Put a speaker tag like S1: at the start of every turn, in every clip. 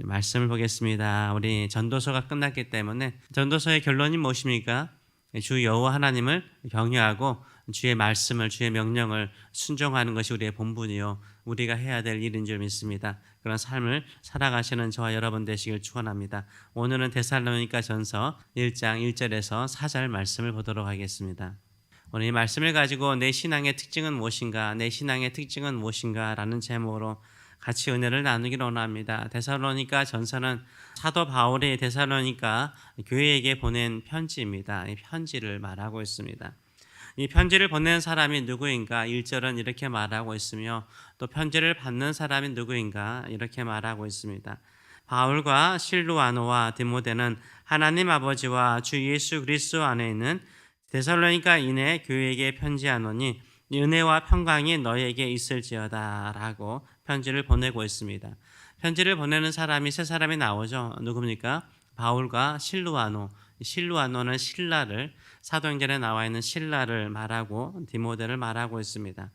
S1: 말씀을 보겠습니다. 우리 전도서가 끝났기 때문에 전도서의 결론이 무엇입니까? 주 여호와 하나님을 경외하고 주의 말씀을, 주의 명령을 순종하는 것이 우리의 본분이요 우리가 해야 될 일인 줄 믿습니다. 그런 삶을 살아가시는 저와 여러분 되시길 축원합니다. 오늘은 데살로니가 전서 1장 1절에서 4절 말씀을 보도록 하겠습니다. 오늘 이 말씀을 가지고 내 신앙의 특징은 무엇인가, 내 신앙의 특징은 무엇인가 라는 제목으로 같이 은혜를 나누기를 원합니다. 데살로니가 전서는 사도 바울이 데살로니가 교회에게 보낸 편지입니다. 이 편지를 말하고 있습니다. 이 편지를 보낸 사람이 누구인가? 1절은 이렇게 말하고 있으며 또 편지를 받는 사람이 누구인가? 이렇게 말하고 있습니다. 바울과 실루아노와 디모데는 하나님 아버지와 주 예수 그리스도 안에 있는 데살로니가인의 교회에게 편지하노니 은혜와 평강이 너에게 있을지어다 라고 편지를 보내고 있습니다. 편지를 보내는 사람이 세 사람이 나오죠. 누굽니까? 바울과 실루아노. 실루아노는 신라를, 사도행전에 나와 있는 신라를 말하고 디모데를 말하고 있습니다.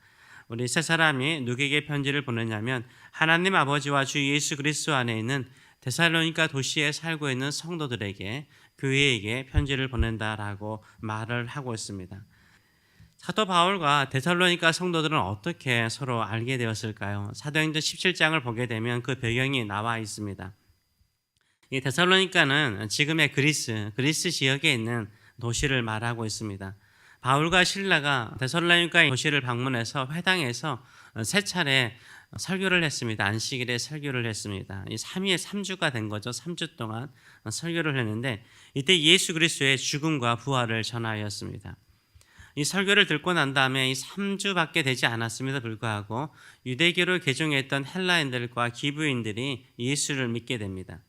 S1: 우리 세 사람이 누구에게 편지를 보내냐면 하나님 아버지와 주 예수 그리스도 안에 있는 데살로니가 도시에 살고 있는 성도들에게, 교회에게 편지를 보낸다라고 말을 하고 있습니다. 사도 바울과 데살로니가 성도들은 어떻게 서로 알게 되었을까요? 사도행전 17장을 보게 되면 그 배경이 나와 있습니다. 이 데살로니가는 지금의 그리스 지역에 있는 도시를 말하고 있습니다. 바울과 실라가 데살로니가 도시를 방문해서 회당에서 세 차례 설교를 했습니다. 안식일에 설교를 했습니다. 이 3일에 3주가 된 거죠. 3주 동안 설교를 했는데 이때 예수 그리스도의 죽음과 부활을 전하였습니다. 이 설교를 듣고 난 다음에 이 3주밖에 되지 않았음에도 불구하고 유대교를 개종했던 헬라인들과 기브인들이 예수를 믿게 됩니다.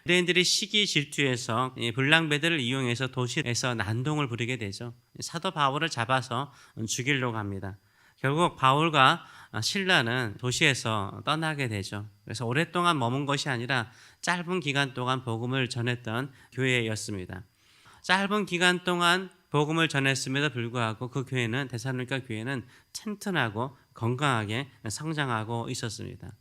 S1: 유대인들이 시기 질투에서 불량배들을 이용해서 도시에서 난동을 부리게 되죠. 사도 바울을 잡아서 죽이려고 합니다. 결국 바울과 실라는 도시에서 떠나게 되죠. 그래서 오랫동안 머문 것이 아니라 짧은 기간 동안 복음을 전했던 교회였습니다. 짧은 기간 동안 복음을 전했음에도 불구하고 그 교회는, 데살로니가 교회는 튼튼하고 건강하게 성장하고 있었습니다.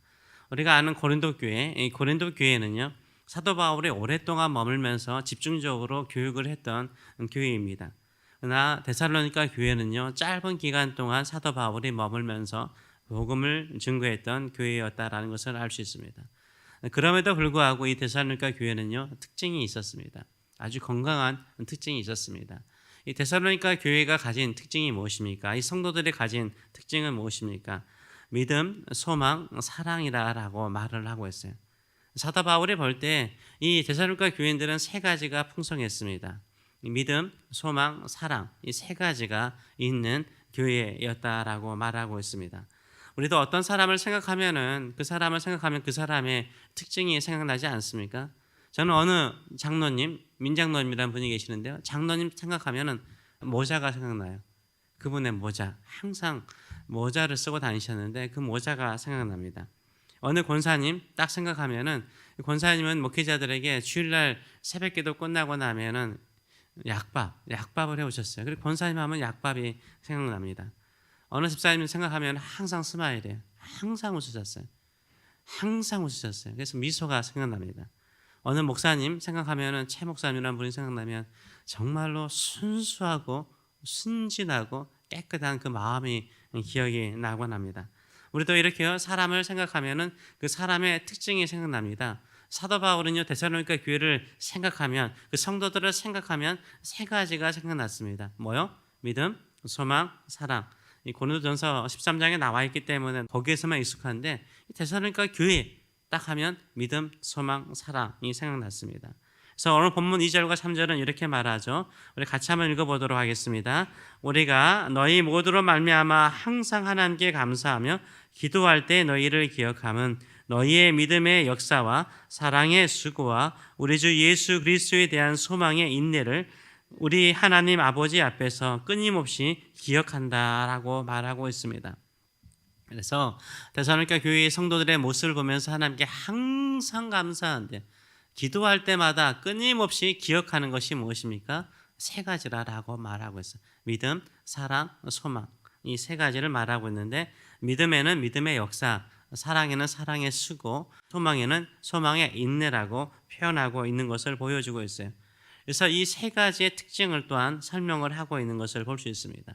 S1: 우리가 아는 고린도 교회, 이 고린도 교회는요, 사도 바울이 오랫동안 머물면서 집중적으로 교육을 했던 교회입니다. 그러나 데살로니가 교회는요, 짧은 기간 동안 사도 바울이 머물면서 복음을 증거했던 교회였다라는 것을 알 수 있습니다. 그럼에도 불구하고 이 데살로니가 교회는요, 특징이 있었습니다. 아주 건강한 특징이 있었습니다. 이 데살로니가 교회가 가진 특징이 무엇입니까? 이 성도들이 가진 특징은 무엇입니까? 믿음, 소망, 사랑이라고 말을 하고 있어요. 사도 바울이 볼 때 이 데살로니가 교인들은 세 가지가 풍성했습니다. 믿음, 소망, 사랑, 이 세 가지가 있는 교회였다라고 말하고 있습니다. 우리도 어떤 사람을 생각하면은 그 사람의 특징이 생각나지 않습니까? 저는 어느 장로님, 민장로님이라는 분이 계시는데요. 장로님 생각하면은 모자가 생각나요. 그분의 모자, 항상 모자를 쓰고 다니셨는데 그 모자가 생각납니다. 어느 권사님 딱 생각하면은 권사님은 목회자들에게 주일날 새벽기도 끝나고 나면은 약밥을 해오셨어요. 그리고 권사님 하면 약밥이 생각납니다. 어느 집사님 생각하면 항상 스마일이에요. 항상 웃으셨어요. 그래서 미소가 생각납니다. 어느 목사님 생각하면은 최 목사님이라는 분이 생각나면 정말로 순수하고 순진하고 깨끗한 그 마음이 기억이 나곤 합니다. 우리도 이렇게요, 사람을 생각하면은 그 사람의 특징이 생각납니다. 사도 바울은요, 데살로니가 교회를 생각하면, 그 성도들을 생각하면 세 가지가 생각났습니다. 뭐요? 믿음, 소망, 사랑. 이 고린도전서 13장에 나와 있기 때문에 거기에서만 익숙한데 데살로니가 교회 딱 하면 믿음, 소망, 사랑이 생각났습니다. 그래서 오늘 본문 2절과 3절은 이렇게 말하죠. 우리 같이 한번 읽어보도록 하겠습니다. 우리가 너희 모두로 말미암아 항상 하나님께 감사하며 기도할 때 너희를 기억함은 너희의 믿음의 역사와 사랑의 수고와 우리 주 예수 그리스도에 대한 소망의 인내를 우리 하나님 아버지 앞에서 끊임없이 기억한다라고 말하고 있습니다. 그래서 데살로니가 교회의 성도들의 모습을 보면서 하나님께 항상 감사한데 기도할 때마다 끊임없이 기억하는 것이 무엇입니까? 세 가지라고 말하고 있어요. 믿음, 사랑, 소망. 이 세 가지를 말하고 있는데 믿음에는 믿음의 역사, 사랑에는 사랑의 수고, 소망에는 소망의 인내라고 표현하고 있는 것을 보여주고 있어요. 그래서 이 세 가지의 특징을 또한 설명을 하고 있는 것을 볼 수 있습니다.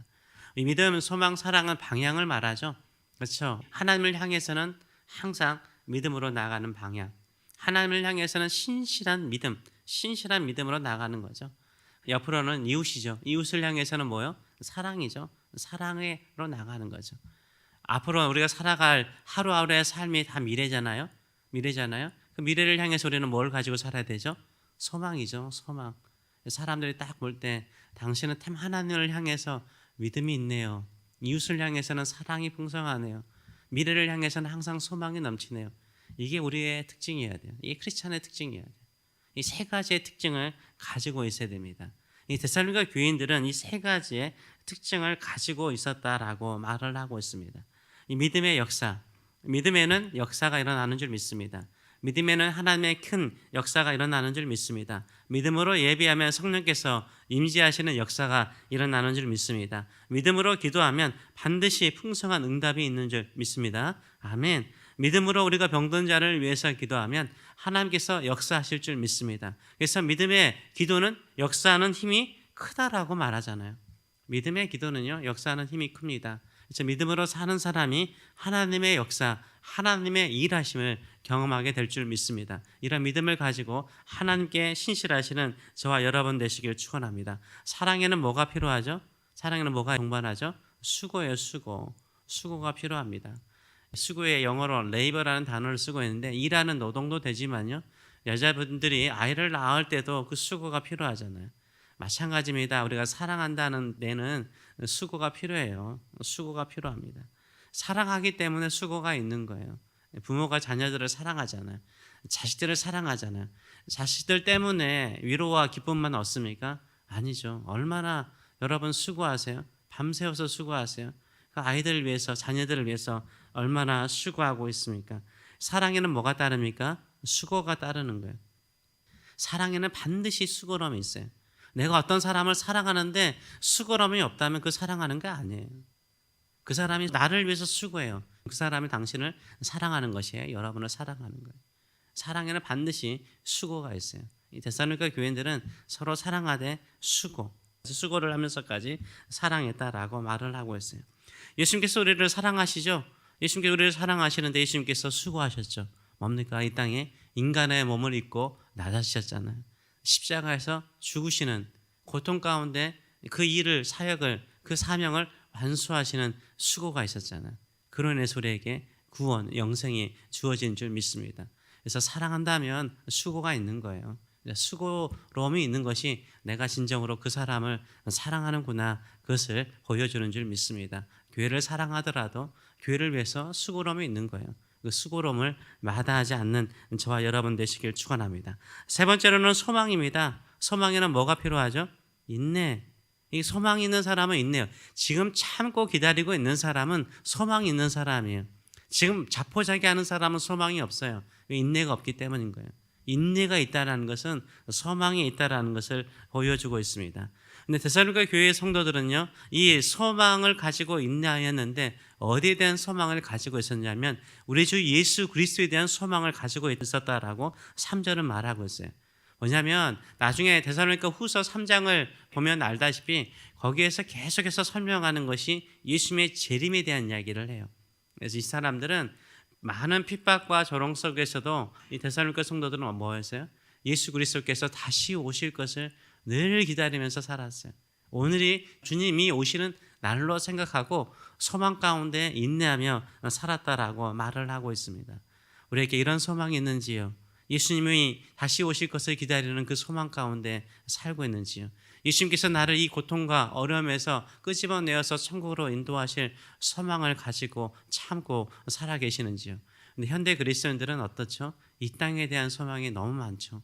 S1: 이 믿음, 소망, 사랑은 방향을 말하죠. 그렇죠? 하나님을 향해서는 항상 믿음으로 나가는 방향. 하나님을 향해서는 신실한 믿음으로 나가는 거죠. 옆으로는 이웃이죠. 이웃을 향해서는 뭐요? 사랑이죠. 사랑으로 나가는 거죠. 앞으로 우리가 살아갈 하루하루의 삶이 다 미래잖아요. 그 미래를 향해서 우리는 뭘 가지고 살아야 되죠? 소망이죠. 소망. 사람들이 딱 볼 때 당신은 참 하나님을 향해서 믿음이 있네요. 이웃을 향해서는 사랑이 풍성하네요. 미래를 향해서는 항상 소망이 넘치네요. 이게 우리의 특징이어야 돼요. 이게 크리스찬의 특징이어야 돼요. 이 세 가지의 특징을 가지고 있어야 됩니다. 이 데살로니가 교인들은 이 세 가지의 특징을 가지고 있었다라고 말을 하고 있습니다. 이 믿음의 역사, 믿음에는 역사가 일어나는 줄 믿습니다. 믿음에는 하나님의 큰 역사가 일어나는 줄 믿습니다. 믿음으로 예비하면 성령께서 임재하시는 역사가 일어나는 줄 믿습니다. 믿음으로 기도하면 반드시 풍성한 응답이 있는 줄 믿습니다. 아멘. 믿음으로 우리가 병든 자를 위해서 기도하면 하나님께서 역사하실 줄 믿습니다. 그래서 믿음의 기도는 역사하는 힘이 크다라고 말하잖아요. 믿음의 기도는요, 역사하는 힘이 큽니다. 그래서 믿음으로 사는 사람이 하나님의 역사, 하나님의 일하심을 경험하게 될 줄 믿습니다. 이런 믿음을 가지고 하나님께 신실하시는 저와 여러분 되시길 축원합니다. 사랑에는 뭐가 필요하죠? 사랑에는 뭐가 동반하죠? 수고예요, 수고. 수고가 필요합니다. 수고의 영어로 레이버라는 단어를 쓰고 있는데 일하는 노동도 되지만요. 여자분들이 아이를 낳을 때도 그 수고가 필요하잖아요. 마찬가지입니다. 우리가 사랑한다는 데는 수고가 필요해요. 수고가 필요합니다. 사랑하기 때문에 수고가 있는 거예요. 부모가 자녀들을 사랑하잖아요. 자식들을 사랑하잖아요. 자식들 때문에 위로와 기쁨만 얻습니까? 아니죠. 얼마나 여러분 수고하세요? 밤새워서 수고하세요. 그 아이들을 위해서, 자녀들을 위해서 얼마나 수고하고 있습니까? 사랑에는 뭐가 따릅니까? 수고가 따르는 거예요. 사랑에는 반드시 수고로움이 있어요. 내가 어떤 사람을 사랑하는데 수고로움이 없다면 그 사랑하는 게 아니에요. 그 사람이 나를 위해서 수고해요. 그 사람이 당신을 사랑하는 것이에요. 여러분을 사랑하는 거예요. 사랑에는 반드시 수고가 있어요. 이 데살로니가 교인들은 서로 사랑하되 수고를 하면서까지 사랑했다라고 말을 하고 있어요. 예수님께서 우리를 사랑하시죠? 예수님께서 우리를 사랑하시는데 예수님께서 수고하셨죠. 뭡니까? 이 땅에 인간의 몸을 입고 나가셨잖아요. 십자가에서 죽으시는 고통 가운데 그 일을, 사역을, 그 사명을 완수하시는 수고가 있었잖아요. 그로 인해서 우리에게 구원, 영생이 주어진 줄 믿습니다. 그래서 사랑한다면 수고가 있는 거예요. 수고로움이 있는 것이 내가 진정으로 그 사람을 사랑하는구나, 그것을 보여주는 줄 믿습니다. 교회를 사랑하더라도 교회를 위해서 수고로움이 있는 거예요. 그 수고로움을 마다하지 않는 저와 여러분 되시길 축원합니다. 세 번째로는 소망입니다. 소망에는 뭐가 필요하죠? 인내. 이 소망이 있는 사람은 있네요. 지금 참고 기다리고 있는 사람은 소망이 있는 사람이에요. 지금 자포자기하는 사람은 소망이 없어요. 인내가 없기 때문인 거예요. 인내가 있다라는 것은 소망이 있다라는 것을 보여주고 있습니다. 근데 데살로니가 교회의 성도들은요, 이 소망을 가지고 인내하였는데 어디에 대한 소망을 가지고 있었냐면 우리 주 예수 그리스도에 대한 소망을 가지고 있었다라고 3절은 말하고 있어요. 뭐냐면 나중에 데살로니가 후서 3장을 보면 알다시피 거기에서 계속해서 설명하는 것이 예수님의 재림에 대한 이야기를 해요. 그래서 이 사람들은 많은 핍박과 조롱 속에서도 이 데살로니가 성도들은 뭐였어요? 예수 그리스도께서 다시 오실 것을 늘 기다리면서 살았어요. 오늘이 주님이 오시는 날로 생각하고 소망 가운데 인내하며 살았다라고 말을 하고 있습니다. 우리에게 이런 소망이 있는지요? 예수님이 다시 오실 것을 기다리는 그 소망 가운데 살고 있는지요? 예수님께서 나를 이 고통과 어려움에서 끄집어내어서 천국으로 인도하실 소망을 가지고 참고 살아계시는지요? 근데 현대 그리스도인들은 어떻죠? 이 땅에 대한 소망이 너무 많죠.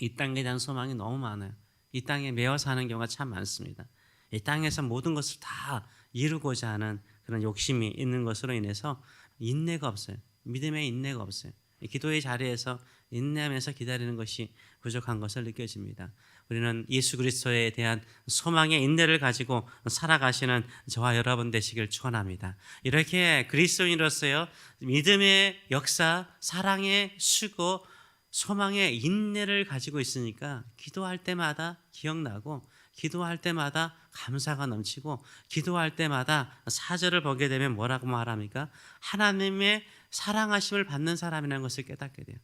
S1: 이 땅에 대한 소망이 너무 많아요. 이 땅에 매여 사는 경우가 참 많습니다. 이 땅에서 모든 것을 다 이루고자 하는 그런 욕심이 있는 것으로 인해서 인내가 없어요. 믿음의 인내가 없어요. 기도의 자리에서 인내하면서 기다리는 것이 부족한 것을 느껴집니다. 우리는 예수 그리스도에 대한 소망의 인내를 가지고 살아가시는 저와 여러분 되시길 축원합니다. 이렇게 그리스도인으로서요, 믿음의 역사, 사랑의 수고, 소망의 인내를 가지고 있으니까 기도할 때마다 기억나고, 기도할 때마다 감사가 넘치고, 기도할 때마다 사절을 보게 되면 뭐라고 말합니까? 하나님의 사랑하심을 받는 사람이라는 것을 깨닫게 돼요.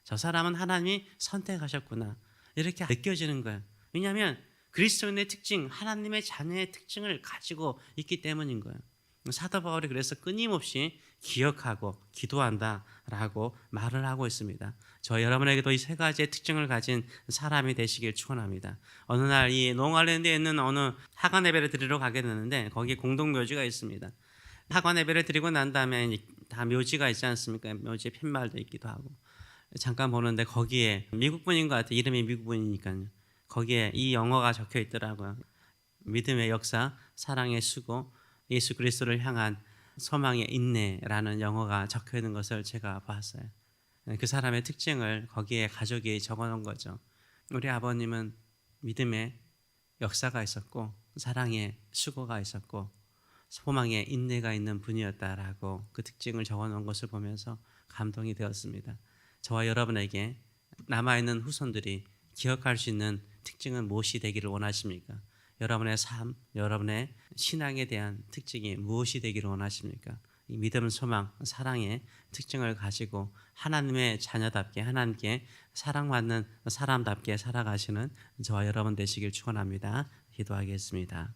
S1: 저 사람은 하나님이 선택하셨구나, 이렇게 느껴지는 거예요. 왜냐하면 그리스도인의 특징, 하나님의 자녀의 특징을 가지고 있기 때문인 거예요. 사도 바울이 그래서 끊임없이 기억하고 기도한다라고 말을 하고 있습니다. 저 여러분에게도 이 세 가지의 특징을 가진 사람이 되시길 축원합니다. 어느 날 이 롱아일랜드에 있는 어느 하관 예배를 드리러 가게 되는데, 거기에 공동 묘지가 있습니다. 하관 예배를 드리고 난 다음에 다 묘지가 있지 않습니까? 묘지에 팻말도 있기도 하고, 잠깐 보는데 거기에 미국 분인 것 같아요. 이름이 미국 분이니까요. 거기에 이 영어가 적혀 있더라고요. 믿음의 역사, 사랑의 수고, 예수 그리스도를 향한 소망의 인내라는 영어가 적혀 있는 것을 제가 봤어요. 그 사람의 특징을 거기에 가족이 적어 놓은 거죠. 우리 아버님은 믿음의 역사가 있었고, 사랑의 수고가 있었고, 소망의 인내가 있는 분이었다라고 그 특징을 적어 놓은 것을 보면서 감동이 되었습니다. 저와 여러분에게 남아있는 후손들이 기억할 수 있는 특징은 무엇이 되기를 원하십니까? 여러분의 삶, 여러분의 신앙에 대한 특징이 무엇이 되기를 원하십니까? 이 믿음, 소망, 사랑의 특징을 가지고 하나님의 자녀답게, 하나님께 사랑받는 사람답게 살아가시는 저와 여러분 되시길 축원합니다. 기도하겠습니다.